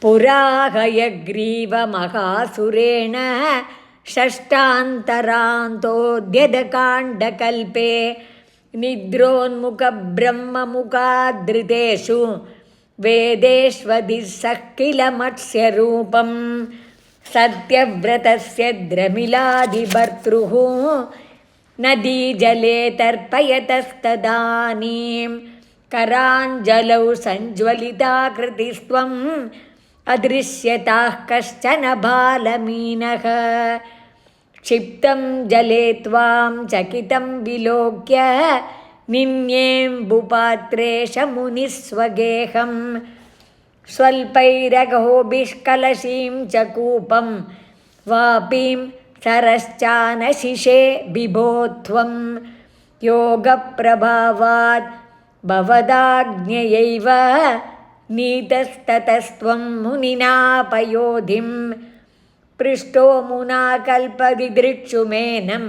पुराहयग्रीवमहासुरेण षष्ठान्तरान्तोऽद्यतकाण्डकल्पे निद्रोन्मुखब्रह्ममुखादृतेषु वेदेष्वधिसः किल मत्स्यरूपं सत्यव्रतस्य द्रमिलादिभर्तृः नदीजले तर्पयतस्तदानीं कराञ्जलौ सञ्ज्वलिताकृतिस्त्वम् अदृश्यताः कश्चन बालमीनः क्षिप्तं जले त्वां चकितं विलोक्य निन्येऽम्बुपात्रेश मुनिस्वगेहं स्वल्पैरघोभिष्कलशीं च कूपं वापीं सरश्चानशिषे बिभोत्वं योगप्रभावात् भवदाज्ञयैव नीतस्ततस्त्वं मुनिना पयोधिं पृष्टो मुना कल्पदिदृक्षुमेनं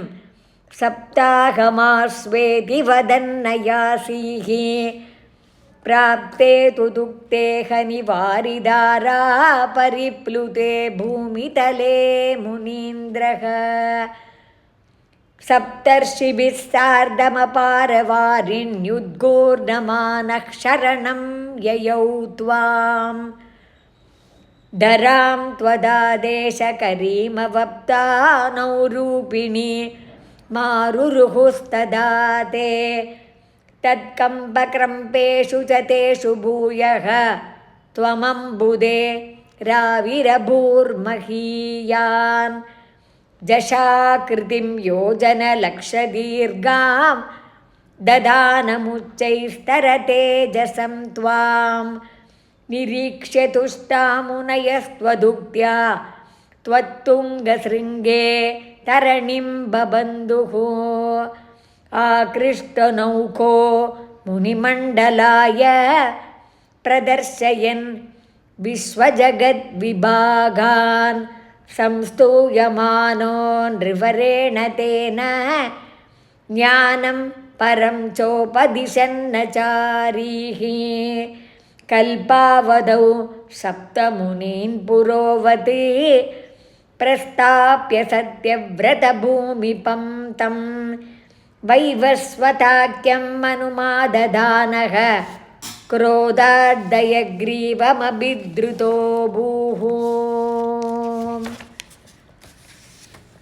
सप्ताहमास्वेति वदन्नयासीः प्राप्ते तु दुक्तेह निवारिधारा परिप्लुते भूमितले मुनीन्द्रः सप्तर्षिभिः सार्धमपारवारिण्युद्घूर्णमानः शरणं ययौ त्वां धरां त्वदादेशकरीमवप्तानौ रूपिणी मारुरुहुस्तदा ते तत्कम्पक्रम्पेषु च तेषु भूयः त्वमम्बुदे राविरभूर्महीयान् जशाकृतिं योजनलक्षदीर्घां ददानमुच्चैस्तरतेजसं त्वां निरीक्ष्य तुष्टामुनयस्त्वदुक्त्या त्वत्तुङ्गशृङ्गे तरणिं बबन्धुः आकृष्टनौको मुनिमण्डलाय प्रदर्शयन् विश्वजगद्विभागान् संस्तूयमानो नृवरेण तेन ज्ञानं परं चोपदिशन्नचारीः कल्पावधौ सप्तमुनीन् पुरोवती प्रस्थाप्य सत्यव्रतभूमिपं तं वैवस्वताख्यम् अनुमादधानः क्रोधाद्दयग्रीवमभिद्रुतो भूः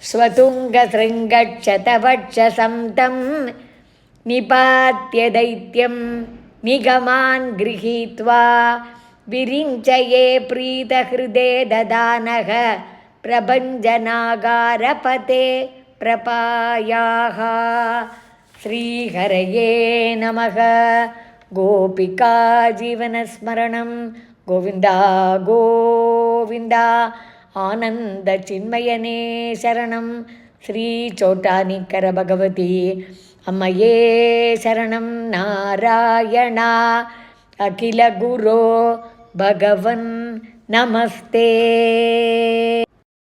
स्वतुङ्गशृङ्गक्षतवक्षसं तं निपात्य दैत्यं निगमान् गृहीत्वा विरिञ्चये प्रीतहृदे ददानः प्रभञ्जनागारपते प्रपायाः श्रीहरये नमः गोपिका जीवनस्मरणं गोविन्द गोविन्द आनन्दचिन्मयने शरणं श्रीचोटानिकर भगवती अम्मये शरणं नारायण अखिलगुरो भगवन् नमस्ते।